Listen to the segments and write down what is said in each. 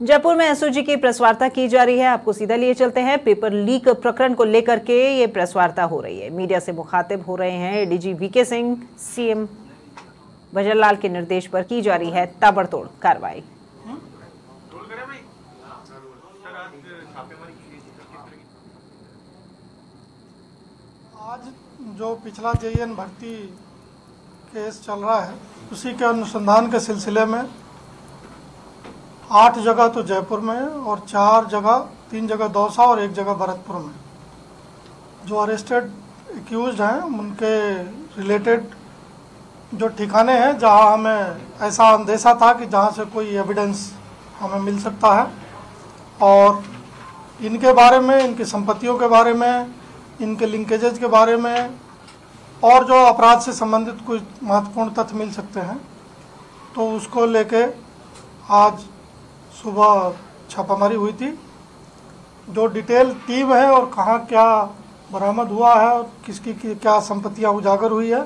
जयपुर में एसओजी की प्रेस वार्ता की जा रही है। आपको सीधा लिए चलते हैं। पेपर लीक प्रकरण को लेकर के ये प्रेस वार्ता हो रही है। मीडिया से मुखातिब हो रहे हैं ADG VK Singh. CM Bhajanlal के निर्देश पर की जा रही है ताबड़तोड़ कार्रवाई। आज जो पिछला जेईएन भर्ती केस चल रहा है, उसी के अनुसंधान के सिलसिले में 8 जगह तो जयपुर में और 3 जगह दौसा और 1 जगह भरतपुर में जो अरेस्टेड एक्यूज्ड हैं उनके रिलेटेड जो ठिकाने हैं जहां हमें ऐसा अंदेशा था कि जहां से कोई एविडेंस हमें मिल सकता है, और इनके बारे में, इनकी संपत्तियों के बारे में, इनके लिंकेजेज के बारे में और जो अपराध से संबंधित कुछ महत्वपूर्ण तथ्य मिल सकते हैं, तो उसको लेके आज सुबह छापामारी हुई थी। जो डिटेल टीम है और कहाँ क्या बरामद हुआ है और किसकी क्या संपत्तियाँ उजागर हुई है,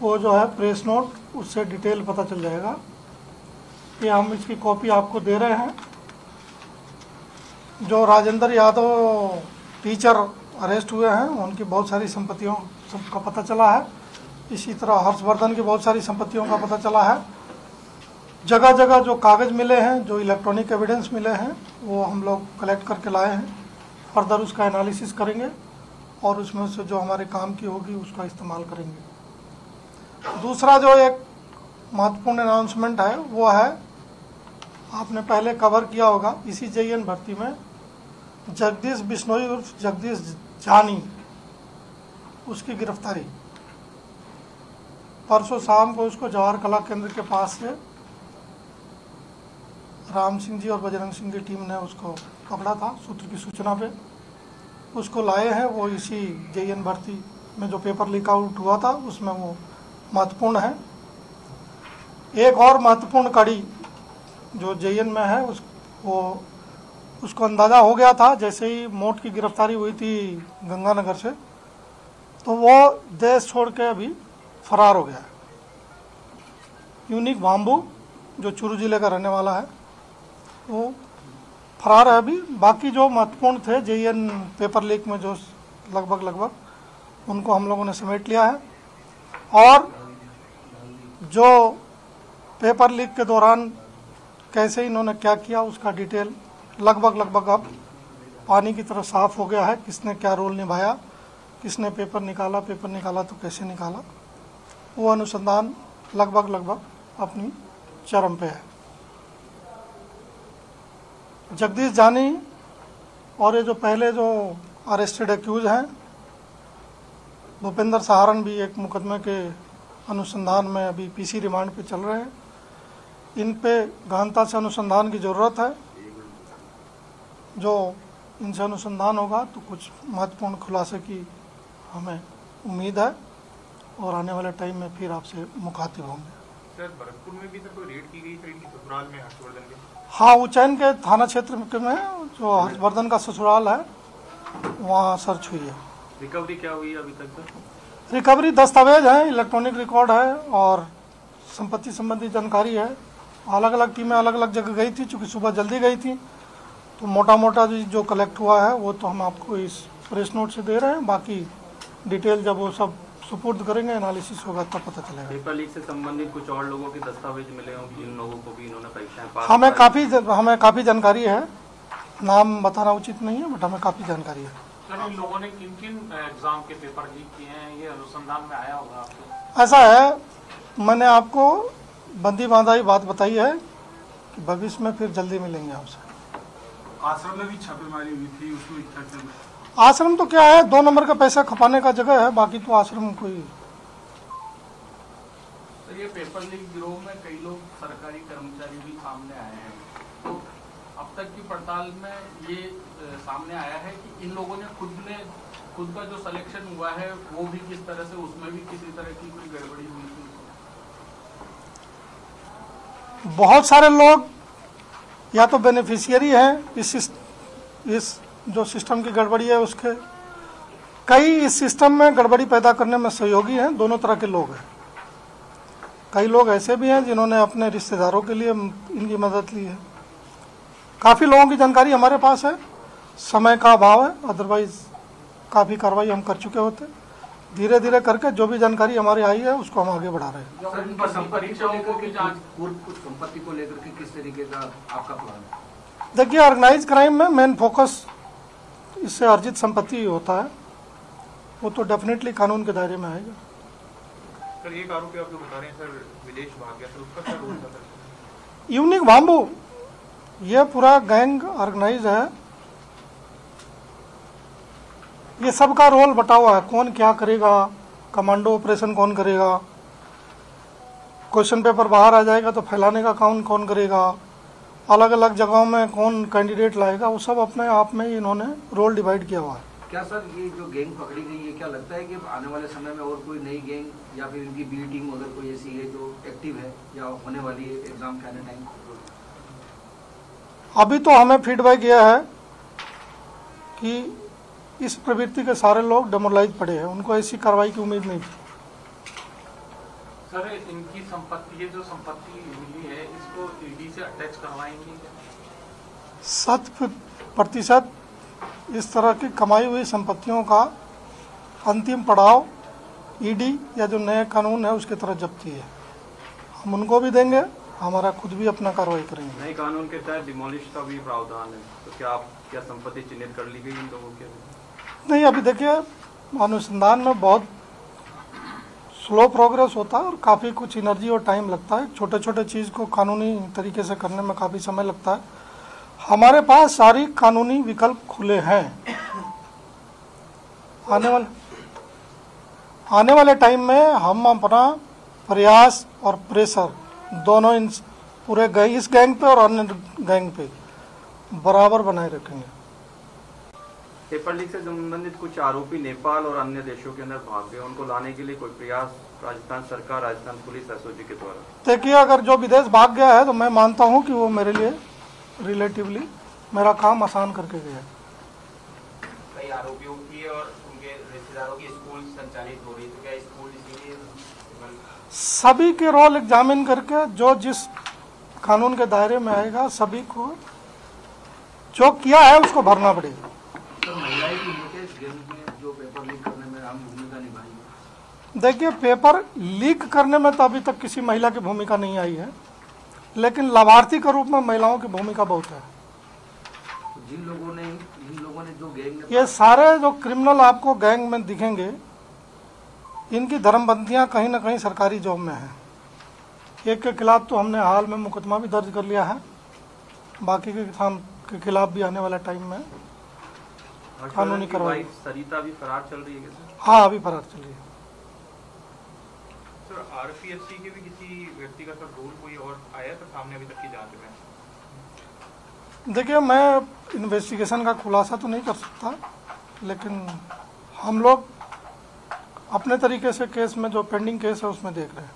वो जो है प्रेस नोट उससे डिटेल पता चल जाएगा। ये हम इसकी कॉपी आपको दे रहे हैं। जो राजेंद्र यादव टीचर अरेस्ट हुए हैं उनकी बहुत सारी संपत्तियों का पता चला है। इसी तरह हर्षवर्धन की बहुत सारी संपत्तियों का पता चला है। जगह जगह जो कागज़ मिले हैं, जो इलेक्ट्रॉनिक एविडेंस मिले हैं, वो हम लोग कलेक्ट करके लाए हैं। फर्दर उसका एनालिसिस करेंगे और उसमें से जो हमारे काम की होगी उसका इस्तेमाल करेंगे। दूसरा जो एक महत्वपूर्ण अनाउंसमेंट है वो है, आपने पहले कवर किया होगा, इसी जेईएन भर्ती में जगदीश बिश्नोई उर्फ जगदीश जानी, उसकी गिरफ्तारी। परसों शाम को उसको जवाहर कला केंद्र के पास से राम सिंह जी और बजरंग सिंह की टीम ने उसको पकड़ा था सूत्र की सूचना पे। उसको लाए हैं। वो इसी जेईएन भर्ती में जो पेपर लीक आउट हुआ था उसमें वो महत्वपूर्ण है। एक और महत्वपूर्ण कड़ी जो जेईएन में है उसको अंदाज़ा हो गया था जैसे ही मोट की गिरफ्तारी हुई थी गंगानगर से, तो वो देश छोड़ के अभी फरार हो गया है। यूनिक बाम्बू जो चूरू जिले का रहने वाला है वो फरार है अभी। बाकी जो महत्वपूर्ण थे जेईएन पेपर लीक में जो लगभग उनको हम लोगों ने समेट लिया है। और जो पेपर लीक के दौरान कैसे इन्होंने क्या किया उसका डिटेल लगभग अब पानी की तरह साफ हो गया है। किसने क्या रोल निभाया, किसने पेपर निकाला तो कैसे निकाला, वो अनुसंधान लगभग अपनी चरम पे है। जगदीश जानी और ये जो पहले जो अरेस्टेड एक्यूज हैं भूपेंद्र सहारन भी एक मुकदमे के अनुसंधान में अभी पीसी रिमांड पे चल रहे हैं। इन पे गहनता से अनुसंधान की ज़रूरत है। जो इनसे अनुसंधान होगा तो कुछ महत्वपूर्ण खुलासे की हमें उम्मीद है और आने वाले टाइम में फिर आपसे मुखातिब होंगे। सर, भरतपुर में भी कोई रेड की गई थी इनकी ससुराल में हर्षवर्धन के? हाँ, उज्जैन के थाना क्षेत्र में जो हर्षवर्धन का ससुराल है वहाँ सर्च हुई है। रिकवरी क्या हुई अभी तक सर? रिकवरी दस्तावेज है, इलेक्ट्रॉनिक रिकॉर्ड है और संपत्ति संबंधी जानकारी है। अलग अलग टीमें अलग अलग जगह गई थी, चूँकि सुबह जल्दी गई थी, तो मोटा जो कलेक्ट हुआ है वो तो हम आपको इस प्रेस नोट से दे रहे हैं। बाकी डिटेल जब वो सब सुपुर्द करेंगे, एनालिसिस होगा तब पता चलेगा। पेपर लीक से संबंधित कुछ और लोगों के दस्तावेज मिले हों, जिन लोगों को भी इन्होंने परीक्षाएं पास? हमें काफ़ी जानकारी है। नाम बताना उचित नहीं है, बट हमें काफ़ी जानकारी है। सर, इन लोगों ने किन एग्जाम के पेपर लीक किए हैं, ये अनुसंधान में आया होगा आपको? ऐसा है, मैंने आपको बंदी बांधाई बात बताई है कि भविष्य में फिर जल्दी मिलेंगे आपसे। आश्रम में भी छापेमारी हुई थी, उसमें क्या? आश्रम तो क्या है, 2 नंबर का पैसा खपाने का जगह है, बाकी तो आश्रम कोई। तो ये पेपर लीक गिरोह में कई लोग सरकारी कर्मचारी भी सामने आए हैं, तो अब तक की पड़ताल में ये सामने आया है कि इन लोगों ने खुद का जो सिलेक्शन हुआ है वो भी किस तरह से, उसमें भी किसी तरह की कोई गड़बड़ी हुई थी? बहुत सारे लोग या तो बेनिफिशियरी हैं इस जो सिस्टम की गड़बड़ी है उसके, कई इस सिस्टम में गड़बड़ी पैदा करने में सहयोगी हैं। दोनों तरह के लोग हैं। कई लोग ऐसे भी हैं जिन्होंने अपने रिश्तेदारों के लिए इनकी मदद ली है। काफ़ी लोगों की जानकारी हमारे पास है, समय का अभाव है, अदरवाइज काफ़ी कार्रवाई हम कर चुके होते। धीरे धीरे करके जो भी जानकारी हमारी आई है उसको हम आगे बढ़ा रहे हैं। सर, इनकी संपत्ति को लेकर के कुछ संपत्ति को लेकर के किस तरीके का आपका प्लान है? देखिए, ऑर्गेनाइज क्राइम में मेन फोकस इससे अर्जित संपत्ति ही होता है, वो तो डेफिनेटली कानून के दायरे में आएगा। सर, एक आरोपी आप जो बता रहे हैं सर विदेश भाग गया, सर उसका क्या रोल था सर? यूनिक बाम्बू, ये पूरा गैंग ऑर्गेनाइज है, ये सबका रोल बटा हुआ है, कौन क्या करेगा, कमांडो ऑपरेशन कौन करेगा, क्वेश्चन पेपर बाहर आ जाएगा तो फैलाने का काम कौन करेगा, अलग अलग जगहों में कौन कैंडिडेट लाएगा, वो सब अपने आप में ही इन्होंने रोल डिवाइड किया हुआ है। क्या सर ये जो गैंग पकड़ी गई है, क्या लगता है कि आने वाले समय में और कोई नई गैंग या फिर इनकी बी टीम अगर कोई ऐसी है जो एक्टिव है या होने वाली है एग्जाम के आने टाइम? अभी तो हमें फीडबैक यह है कि इस प्रवृत्ति के सारे लोग डेमोरलाइज पड़े हैं, उनको ऐसी कार्रवाई की उम्मीद नहीं थी। सर, इनकी संपत्ति, ये जो संपत्ति मिली है इसको ईडी से अटैच करवाएंगे क्या? 100% इस तरह की कमाई हुई संपत्तियों का अंतिम पड़ाव ईडी या जो नए कानून है उसके तरफ जब्ती है, हम उनको भी देंगे, हमारा खुद भी अपना कार्रवाई करेंगे। नए कानून के तहत डिमोलिश का भी प्रावधान है, तो क्या संपत्ति चिन्हित कर ली गई इन लोगों के? नहीं, अभी देखिए अनुसंधान में बहुत स्लो प्रोग्रेस होता है और काफ़ी कुछ एनर्जी और टाइम लगता है, छोटे छोटे चीज़ को कानूनी तरीके से करने में काफ़ी समय लगता है। हमारे पास सारी कानूनी विकल्प खुले हैं, आने वाले टाइम में हम अपना प्रयास और प्रेशर दोनों इन पूरे इस गैंग पे और अन्य गैंग पे बराबर बनाए रखेंगे। पेपर लीक से संबंधित कुछ आरोपी नेपाल और अन्य देशों के अंदर भाग गए, उनको लाने के लिए कोई प्रयास राजस्थान सरकार, राजस्थान पुलिस, एसओजी के द्वारा? देखिए, अगर जो विदेश भाग गया है तो मैं मानता हूं कि वो मेरे लिए रिलेटिवली मेरा काम आसान करके गया है। कई आरोपियों की और उनके रिश्तेदारों की स्कूल संचालित हो रही, तो क्या स्कूल इसीलिए सभी के रोल एग्जामिन करके जो जिस कानून के दायरे में आएगा, सभी को जो किया है उसको भरना पड़ेगा। तो महिलाएं भी इनके इस गैंग में जो पेपर लीक करने में अहम भूमिका निभाई? देखिए, पेपर लीक करने में तो अभी तक किसी महिला की भूमिका नहीं आई है, लेकिन लाभार्थी के रूप में महिलाओं की भूमिका बहुत है। जिन लोगों ने जो गैंग में, ये सारे जो क्रिमिनल आपको गैंग में दिखेंगे, इनकी धर्मबंदियां कहीं ना कहीं सरकारी जॉब में हैं। एक के खिलाफ तो हमने हाल में मुकदमा भी दर्ज कर लिया है, बाकी के खिलाफ भी आने वाला टाइम में कानूनी कार्रवाई। सरिता भी फरार चल रही है सर? हाँ, अभी फरार चल रही है। सर, आरपीएफसी के भी किसी व्यक्ति का सर रोल कोई और आया था सामने अभी तक की जांच में? देखिए, मैं इन्वेस्टिगेशन का खुलासा तो नहीं कर सकता, लेकिन हम लोग अपने तरीके से केस में जो पेंडिंग केस है उसमें देख रहे हैं।